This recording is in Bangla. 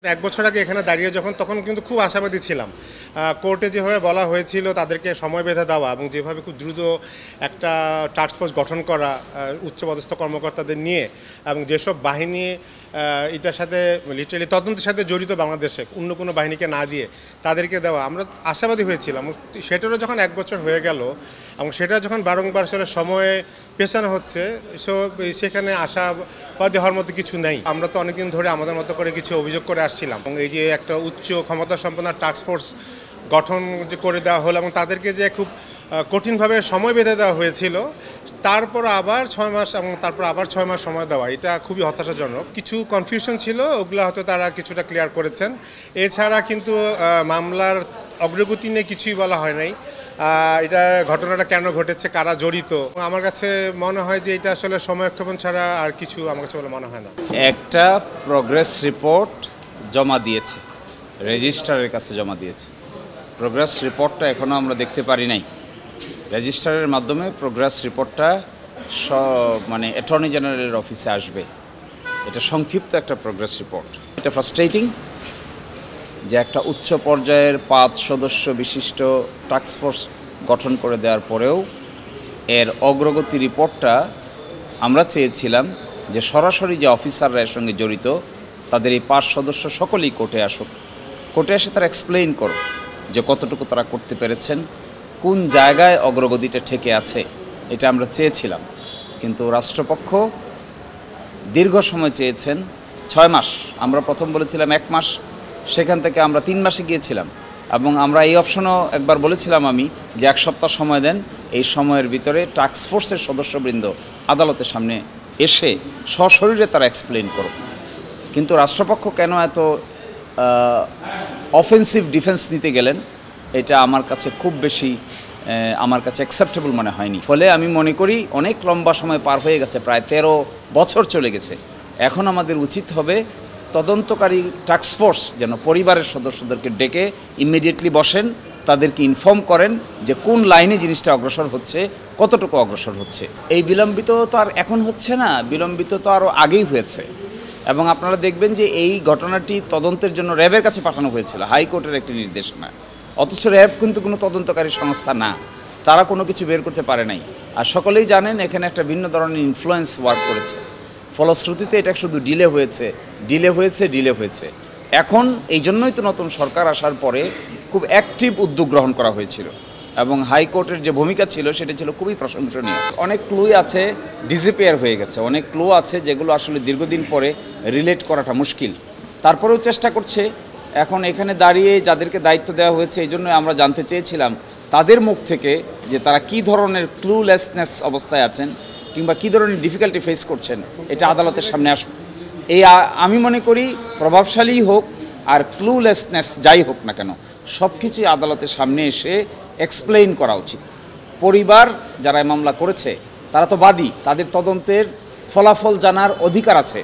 এক বছর আগে এখানে দাঁড়িয়ে তখন কিন্তু খুব আশাবাদী ছিলাম। কোর্টে যেভাবে বলা হয়েছিল তাদেরকে সময় বেঁধে দেওয়া এবং যেভাবে খুব দ্রুত একটা টাস্কফোর্স গঠন করা উচ্চপদস্থ কর্মকর্তাদের নিয়ে এবং যেসব বাহিনী এটার সাথে লিটারালি তদন্তের সাথে জড়িত বাংলাদেশে অন্য কোনো বাহিনীকে না দিয়ে তাদেরকে দেওয়া, আমরা আশাবাদী হয়েছিলাম। সেটারও যখন এক বছর হয়ে গেল এবং সেটা যখন বারংবার সময়ে পেছানো হচ্ছে, সেখানে আশাবাদী হওয়ার মতো কিছু নেই। আমরা তো অনেকদিন ধরে আমাদের মতো করে কিছু অভিযোগ করে আসছিলাম এবং এই যে একটা উচ্চ ক্ষমতা সম্পন্ন টাস্কফোর্স গঠন যে করে দেওয়া হলো এবং তাদেরকে যে খুব কঠিনভাবে সময় বেঁধে দেওয়া হয়েছিল, তারপর আবার 6 মাস এবং তারপর আবার 6 মাস সময় দেওয়া, এটা খুবই হতাশাজনক। কিছু কনফিউশন ছিল, ওগুলো হয়তো তারা কিছুটা ক্লিয়ার করেছেন। এছাড়া কিন্তু মামলার অগ্রগতি নিয়ে কিছুই বলা হয় নাই। এটা ঘটনাটা কেন ঘটেছে, কারা জড়িত, আমার কাছে মনে হয় যে এটা আসলে সময়ক্ষেপণ ছাড়া আর কিছু আমার কাছে বলে মনে হয় না। একটা প্রোগ্রেস রিপোর্ট জমা দিয়েছে, রেজিস্ট্রারের কাছে জমা দিয়েছে। প্রোগ্রেস রিপোর্টটা এখনও আমরা দেখতে পারি নাই। রেজিস্ট্রারের মাধ্যমে প্রোগ্রেস রিপোর্টটা মানে অ্যাটর্নি জেনারেলের অফিসে আসবে। এটা সংক্ষিপ্ত একটা প্রোগ্রেস রিপোর্ট। এটা ফ্রাস্ট্রেটিং যে একটা উচ্চ পর্যায়ের 5 সদস্য বিশিষ্ট টাস্কফোর্স গঠন করে দেওয়ার পরেও এর অগ্রগতি রিপোর্টটা আমরা চেয়েছিলাম যে সরাসরি যে অফিসাররা এর সঙ্গে জড়িত তাদের এই 5 সদস্য সকলেই কোর্টে আসুক, কোর্টে এসে তারা এক্সপ্লেইন করো যে কতটুকু তারা করতে পেরেছেন, কোন জায়গায় অগ্রগতিটা ঠেকে আছে, এটা আমরা চেয়েছিলাম। কিন্তু রাষ্ট্রপক্ষ দীর্ঘ সময় চেয়েছেন, 6 মাস। আমরা প্রথম বলেছিলাম 1 মাস, সেখান থেকে আমরা 3 মাসে গিয়েছিলাম এবং আমরা এই অপশনও একবার বলেছিলাম আমি যে 1 সপ্তাহ সময় দেন, এই সময়ের ভিতরে টাস্কফোর্সের সদস্যবৃন্দ আদালতের সামনে এসে সশরীরে তারা এক্সপ্লেইন করো। কিন্তু রাষ্ট্রপক্ষ কেন এত অফেন্সিভ ডিফেন্স নিতে গেলেন, এটা আমার কাছে খুব বেশি অ্যাকসেপ্টেবল মনে হয়নি। ফলে আমি মনে করি অনেক লম্বা সময় পার হয়ে গেছে, প্রায় 13 বছর চলে গেছে। এখন আমাদের উচিত হবে তদন্তকারী টাস্কফোর্স যেন পরিবারের সদস্যদেরকে ডেকে ইমিডিয়েটলি বসেন, তাদেরকে ইনফর্ম করেন যে কোন লাইনে জিনিসটা অগ্রসর হচ্ছে, কতটুকু অগ্রসর হচ্ছে। এই বিলম্বিত তো আর এখন হচ্ছে না, বিলম্বিত তো আরও আগেই হয়েছে। এবং আপনারা দেখবেন যে এই ঘটনাটি তদন্তের জন্য র্যাবের কাছে পাঠানো হয়েছিল, হাইকোর্টের একটি নির্দেশনা। অথচ র্যাব কিন্তু কোনো তদন্তকারী সংস্থা না, তারা কোনো কিছু বের করতে পারে নাই। আর সকলেই জানেন এখানে একটা ভিন্ন ধরনের ইনফ্লুয়েন্স ওয়ার্ক করেছে, ফলশ্রুতিতে এটা শুধু ডিলে হয়েছে। এখন এই জন্যই তো নতুন সরকার আসার পরে খুব অ্যাক্টিভ উদ্যোগ গ্রহণ করা হয়েছিল এবং হাইকোর্টের যে ভূমিকা ছিল সেটা ছিল খুবই প্রশংসনীয়। অনেক ক্লুই আছে ডিসঅ্যাপিয়ার হয়ে গেছে, অনেক ক্লু আছে যেগুলো আসলে দীর্ঘদিন পরে রিলেট করাটা মুশকিল। তারপরেও চেষ্টা করছে। এখন এখানে দাঁড়িয়ে যাদেরকে দায়িত্ব দেওয়া হয়েছে, এই জন্য আমরা জানতে চেয়েছিলাম তাদের মুখ থেকে যে তারা কী ধরনের ক্লুলেসনেস অবস্থায় আছেন কিংবা কী ধরনের ডিফিকাল্টি ফেস করছেন, এটা আদালতের সামনে আসুক। এই আমি মনে করি প্রভাবশালী হোক আর ক্লুলেসনেস যাই হোক না কেন, সব কিছুই আদালতের সামনে এসে এক্সপ্লেইন করা উচিত। পরিবার যারা মামলা করেছে তারা তো বাদী, তাদের তদন্তের ফলাফল জানার অধিকার আছে।